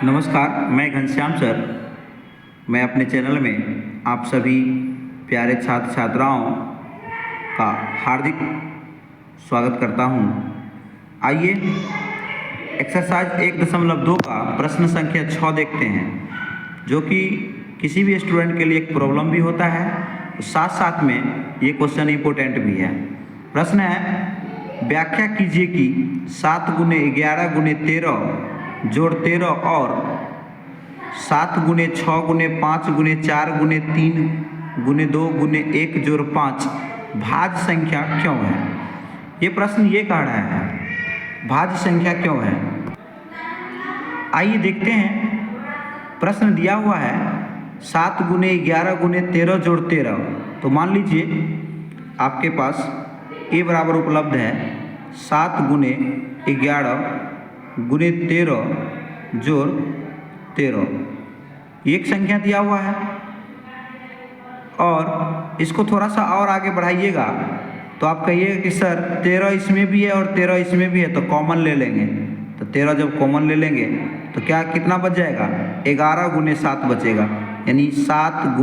नमस्कार, मैं घनश्याम सर। मैं अपने चैनल में आप सभी प्यारे छात्र छात्राओं का हार्दिक स्वागत करता हूं। आइए एक्सरसाइज 1.2 का प्रश्न संख्या 6 देखते हैं, जो कि किसी भी स्टूडेंट के लिए एक प्रॉब्लम भी होता है, साथ साथ में ये क्वेश्चन इम्पोर्टेंट भी है। प्रश्न है, व्याख्या कीजिए कि 7 × 11 × 13 जोड़ 13 और 7 × 6 × 5 × 4 × 3 × 2 × 1 जोड़ 5 भाज्य संख्या क्यों है। ये प्रश्न ये कह रहा है, भाज्य संख्या क्यों है। आइए देखते हैं। प्रश्न दिया हुआ है 7 × 11 × 13 जोड़ 13। तो मान लीजिए आपके पास ए बराबर उपलब्ध है 7 × 11 × 13 जोड़ 13। एक संख्या दिया हुआ है और इसको थोड़ा सा और आगे बढ़ाइएगा तो आप कहिएगा कि सर 13 इसमें भी है और 13 इसमें भी है, तो कॉमन ले लेंगे। तो 13 जब कॉमन ले लेंगे तो क्या कितना बच जाएगा, 11 × 7 बचेगा, यानी 7 ×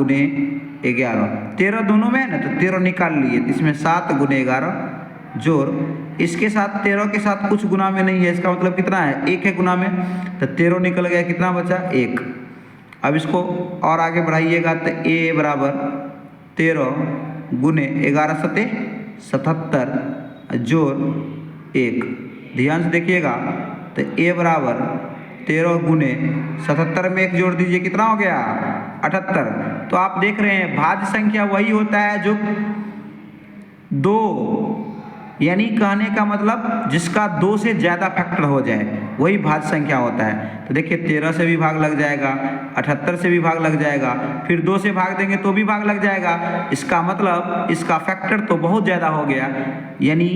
11। 13 दोनों में है ना, तो 13 निकाल लिए, तो इसमें 7 × 11 जोड़ इसके साथ 13 के साथ कुछ गुना में नहीं है, इसका मतलब कितना है, 1 है गुना में। तो 13 निकल गया, कितना बचा, 1। अब इसको और आगे बढ़ाइएगा तो ए बराबर 13 × 11 = 77 जोड़ 1। ध्यान से देखिएगा, तो ए बराबर 13 × 77 में 1 जोड़ दीजिए, कितना हो गया, 78। तो आप देख रहे हैं भाज्य संख्या वही होता है जो 2, यानी कहने का मतलब जिसका 2 से ज़्यादा फैक्टर हो जाए वही भाज्य संख्या होता है। तो देखिए 13 से भी भाग लग जाएगा, 78 से भी भाग लग जाएगा, फिर 2 से भाग देंगे तो भी भाग लग जाएगा। इसका मतलब इसका फैक्टर तो बहुत ज़्यादा हो गया, यानी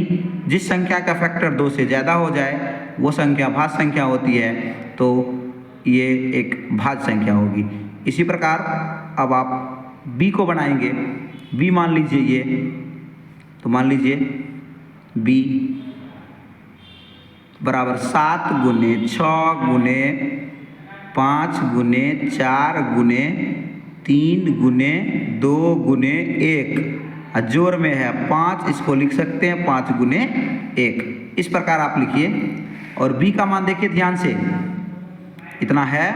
जिस संख्या का फैक्टर 2 से ज़्यादा हो जाए वो संख्या भाज्य संख्या होती है। तो ये एक भाज्य संख्या होगी। इसी प्रकार अब आप बी को बनाएंगे। बी मान लीजिए ये, तो मान लीजिए b बराबर 7 × 6 × 5 × 4 × 3 × 2 × 1 जोड़ में है 5, इसको लिख सकते हैं 5 × 1। इस प्रकार आप लिखिए। और b का मान देखिए ध्यान से, इतना है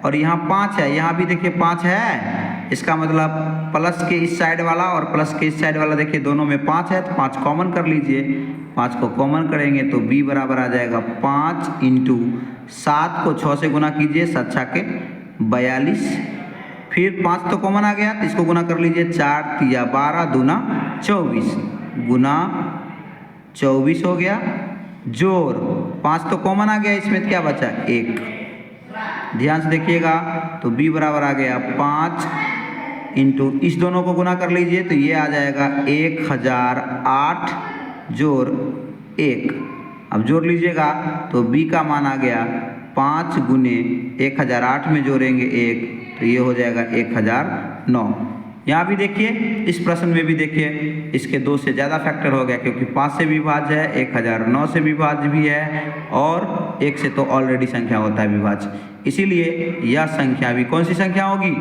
और यहाँ 5 है, यहाँ भी देखिए 5 है। इसका मतलब प्लस के इस साइड वाला और प्लस के इस साइड वाला देखिए दोनों में 5 है, तो 5 कॉमन कर लीजिए। 5 को कॉमन करेंगे तो b बराबर आ जाएगा 5 × 7 को 6 से गुना कीजिए, 7 × 6 = 42। फिर 5 तो कॉमन आ गया, तो इसको गुना कर लीजिए, 4 × 3 = 12 दूना 24 गुना 24 हो गया, जोड़ 5 तो कॉमन आ गया, इसमें क्या बचा, 1। ध्यान से देखिएगा, तो b बराबर आ गया 5 × इस दोनों को गुना कर लीजिए, तो ये आ जाएगा 1008 जोड़ 1। अब जोड़ लीजिएगा तो b का मान आ गया 5 × 1008 में जोड़ेंगे 1, तो ये हो जाएगा 1009। यहाँ भी देखिए, इस प्रश्न में भी देखिए, इसके 2 से ज़्यादा फैक्टर हो गया, क्योंकि 5 से विभाज्य है, 1009 से विभाज्य भी है, और 1 से तो ऑलरेडी संख्या होता है विभाज्य। इसीलिए यह संख्या भी कौन सी संख्या होगी,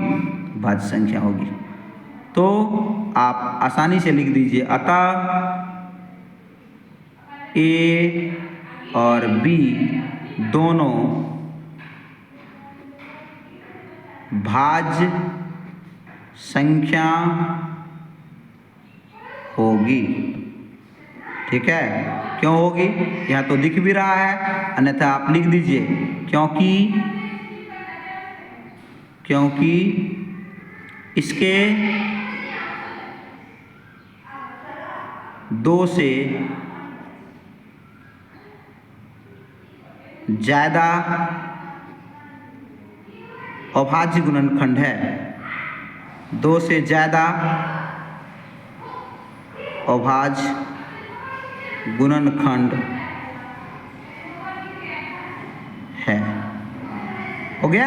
भाज्य संख्या होगी। तो आप आसानी से लिख दीजिए, अतः ए और बी दोनों भाज्य संख्या होगी। ठीक है, क्यों होगी, यहाँ तो दिख भी रहा है, अन्यथा आप लिख दीजिए क्योंकि इसके 2 से ज़्यादा अभाज्य गुणनखंड है। 2 से ज़्यादा अभाज्य गुणनखंड है। हो गया,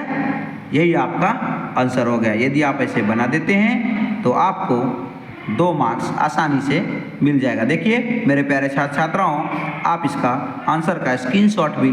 यही आपका आंसर हो गया। यदि आप ऐसे बना देते हैं तो आपको 2 मार्क्स आसानी से मिल जाएगा। देखिए मेरे प्यारे छात्र छात्राओं, आप इसका आंसर का स्क्रीनशॉट भी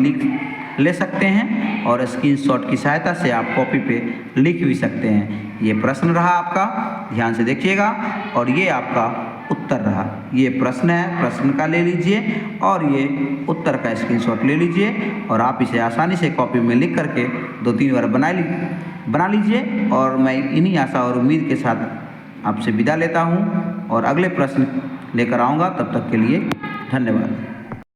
ले सकते हैं और स्क्रीनशॉट की सहायता से आप कॉपी पे लिख भी सकते हैं। ये प्रश्न रहा आपका, ध्यान से देखिएगा, और ये आपका उत्तर रहा। ये प्रश्न है, प्रश्न का ले लीजिए और ये उत्तर का स्क्रीनशॉट ले लीजिए और आप इसे आसानी से कॉपी में लिख करके 2-3 बार बना लीजिए। और मैं इन्हीं आशा और उम्मीद के साथ आपसे विदा लेता हूँ और अगले प्रश्न लेकर आऊँगा। तब तक के लिए धन्यवाद।